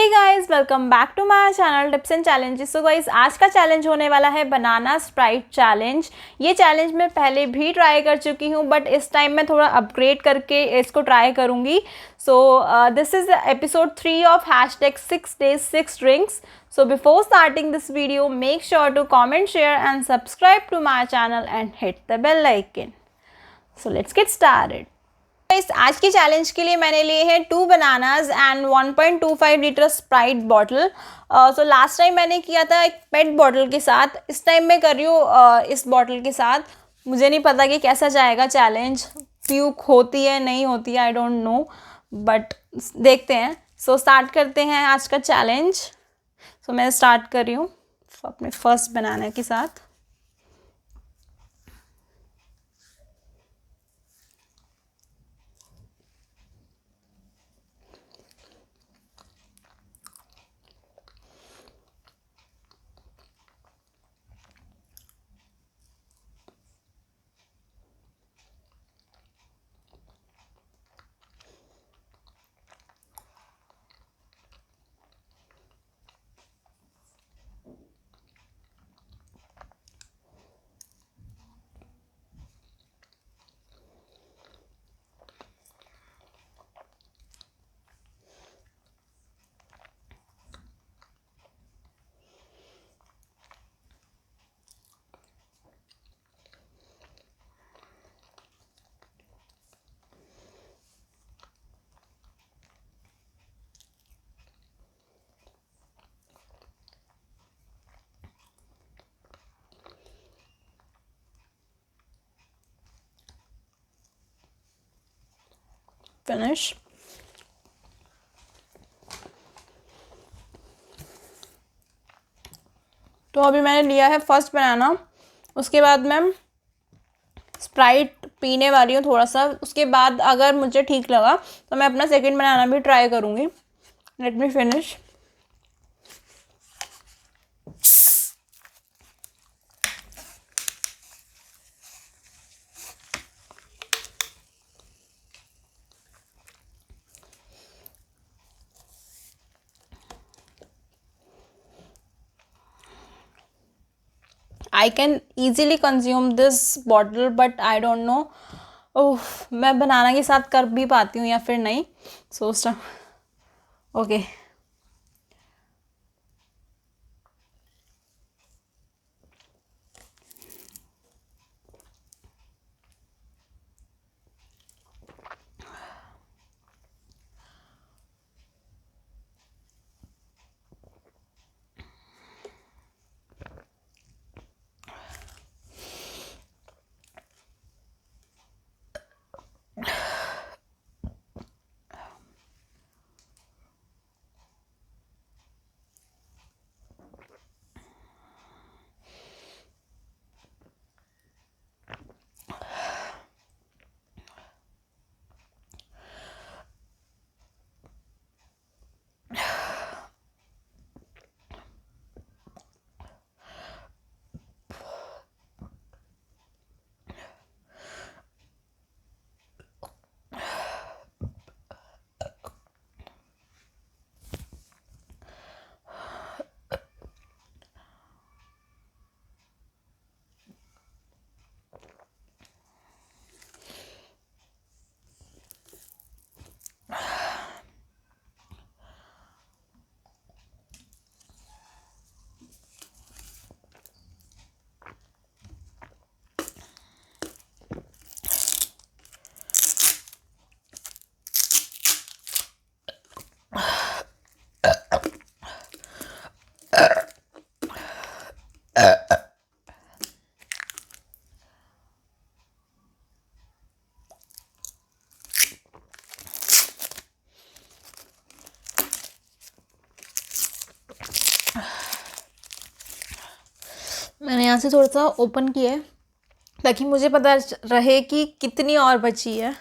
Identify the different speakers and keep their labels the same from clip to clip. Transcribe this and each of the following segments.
Speaker 1: Hey guys, welcome back to my channel tips and challenges. So guys, आज का challenge होने वाला है बनाना स्प्राइट चैलेंज। ये चैलेंज मैं पहले भी ट्राई कर चुकी हूँ, बट इस टाइम मैं थोड़ा अपग्रेड करके इसको ट्राई करूँगी। So this is episode 3 of hashtag 6 days 6 drinks. So before starting this video, make sure to comment, share and subscribe to my channel and hit the bell icon. So let's get started. इस आज के challenge के लिए मैंने लिए हैं 2 bananas and 1.25 litre Sprite bottle. So last time मैंने किया था एक पेट बॉटल के साथ, इस टाइम मैं कर रही हूँ इस बॉटल के साथ। मुझे नहीं पता कि कैसा जाएगा चैलेंज, फ्यूक होती है नहीं होती है, आई डोंट नो, बट देखते हैं। सो स्टार्ट करते हैं आज का चैलेंज। सो मैं स्टार्ट कर रही हूँ अपने फर्स्ट बनाना के साथ। फिनिश। तो अभी मैंने लिया है फर्स्ट बनाना, उसके बाद मैं स्प्राइट पीने वाली हूँ थोड़ा सा। उसके बाद अगर मुझे ठीक लगा तो मैं अपना सेकंड बनाना भी ट्राई करूँगी। Let me finish. I can easily consume this bottle, but I don't know मैं बनाना के साथ कर भी पाती हूँ या फिर नहीं। सोच रहा ओके। मैंने यहाँ से थोड़ा सा ओपन किया है ताकि मुझे पता रहे कि कितनी और बची है।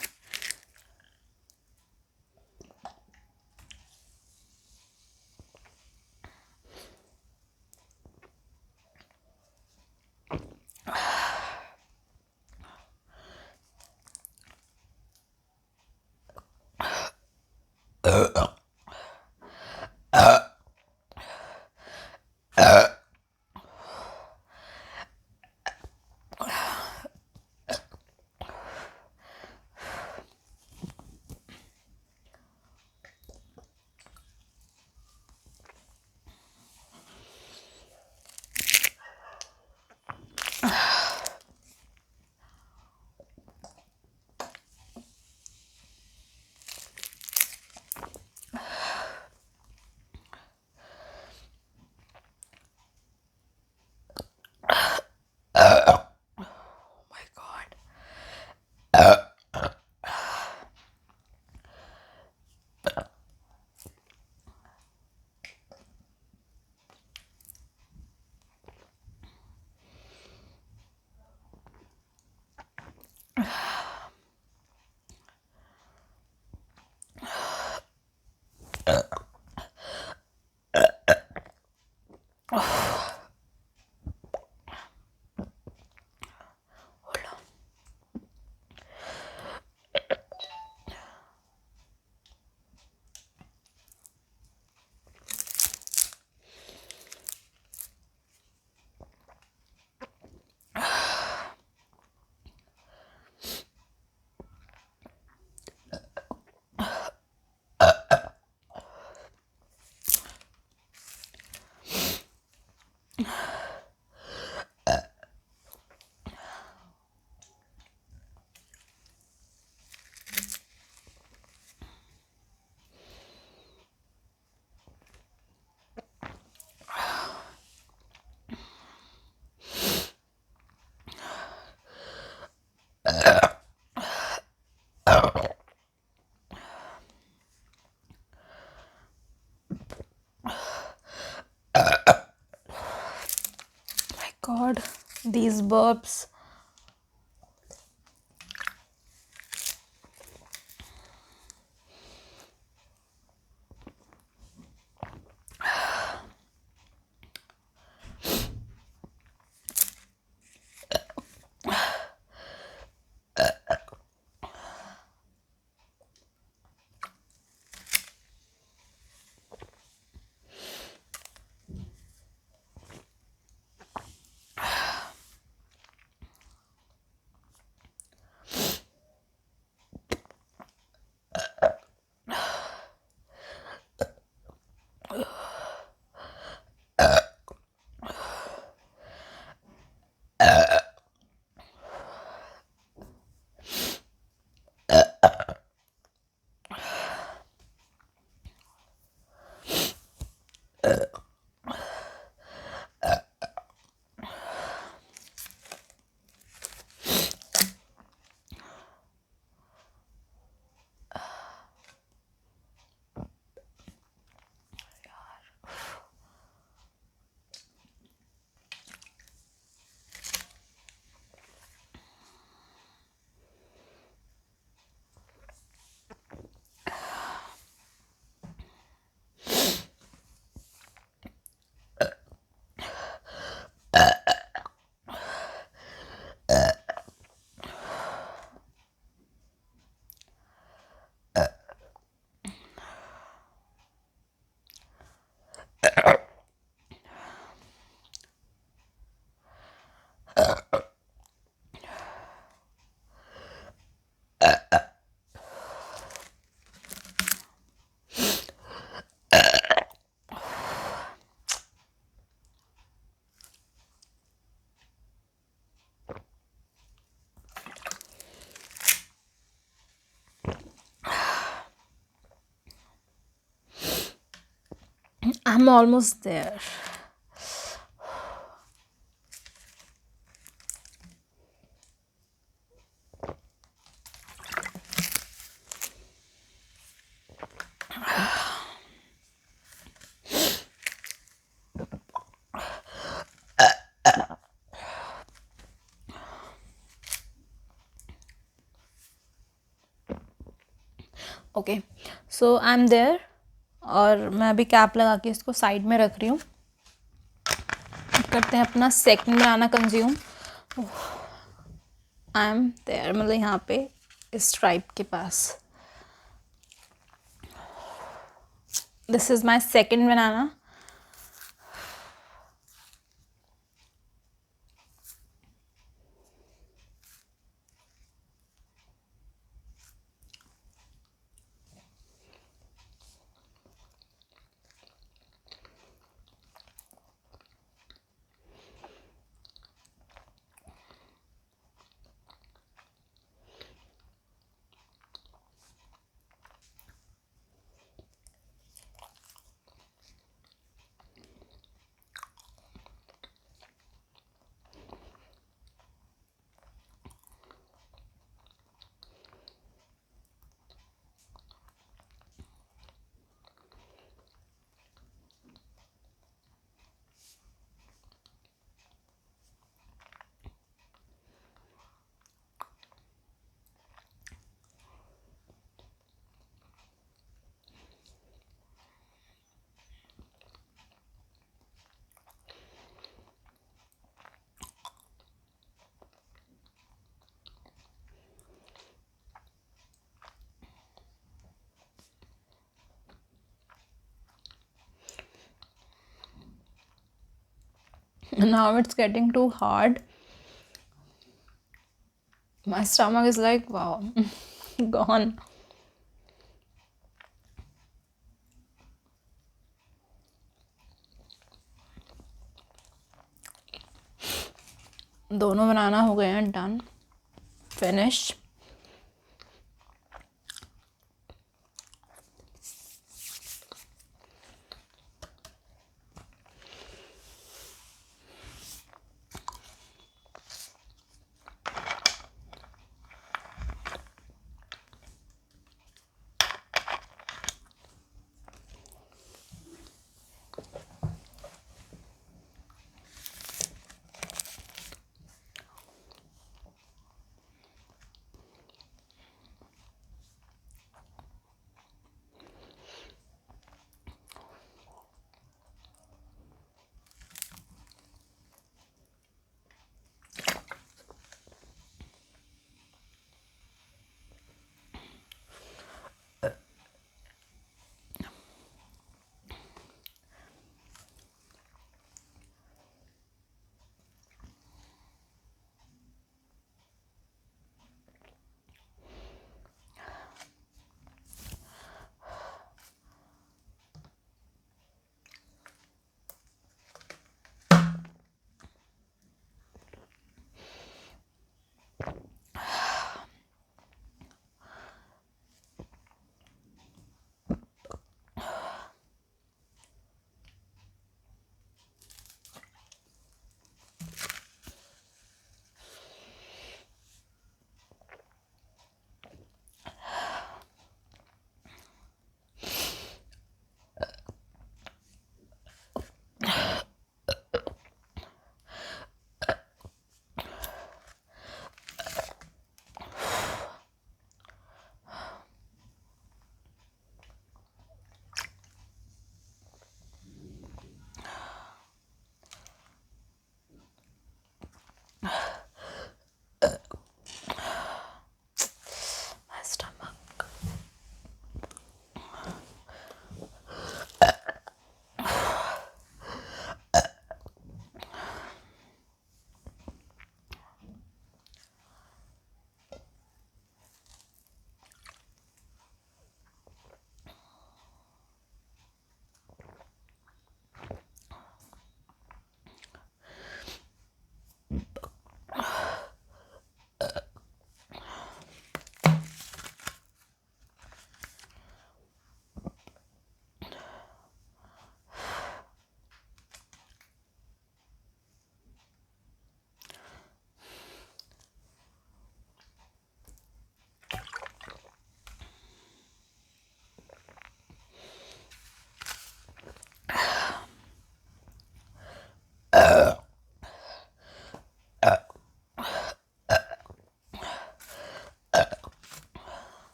Speaker 1: God, these burps. I'm almost there. Okay, so I am there, और मैं अभी कैप लगा के इसको साइड में रख रही हूँ। करते हैं अपना second banana consume. I am there, मतलब यहाँ पे इस स्ट्राइप के पास। This is my second banana. Now it's getting too hard. My stomach is like, wow, gone. दोनों बनाना हो गए हैं, done, finish.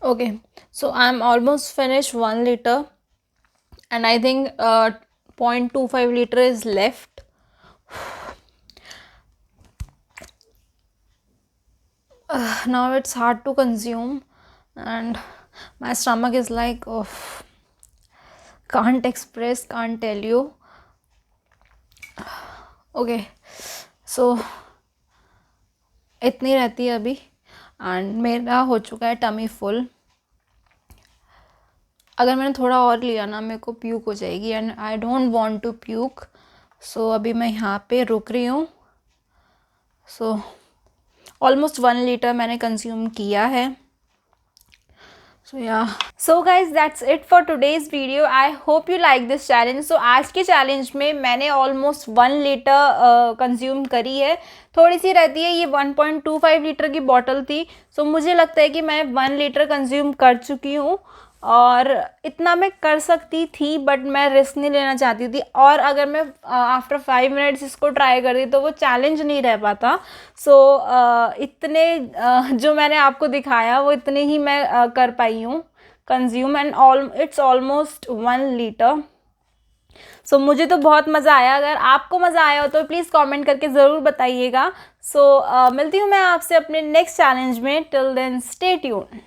Speaker 1: Okay, so I'm almost finished 1 liter, and I think 0.25 liter is left. Now it's hard to consume, and my stomach is like, oh, can't express, can't tell you. Okay, so इतनी रहती है अभी, and मेरा हो चुका है tummy full. अगर मैंने थोड़ा और लिया ना, मेरे को प्यूक हो जाएगी, and I don't want to puke. So अभी मैं यहाँ पे रुक रही हूँ. सो ऑलमोस्ट 1 लीटर मैंने कंज्यूम किया है. So yeah, so guys, that's it for today's video. I hope you like this challenge. So आज के चैलेंज में मैंने ऑलमोस्ट 1 लीटर कंज्यूम करी है. थोड़ी सी रहती है, ये 1.25 लीटर की बॉटल थी. सो मुझे लगता है कि मैं 1 लीटर कंज्यूम कर चुकी हूँ, और इतना मैं कर सकती थी, बट मैं रिस्क नहीं लेना चाहती थी. और अगर मैं आफ्टर 5 मिनट्स इसको ट्राई करती तो वो चैलेंज नहीं रह पाता. सो इतने जो मैंने आपको दिखाया वो इतने ही मैं कर पाई हूँ consume, and it's almost 1 litre. So मुझे तो बहुत मज़ा आया. अगर आपको मज़ा आया हो तो प्लीज़ कमेंट करके ज़रूर बताइएगा. सो मिलती हूँ मैं आपसे अपने नेक्स्ट चैलेंज में. Till then stay tuned.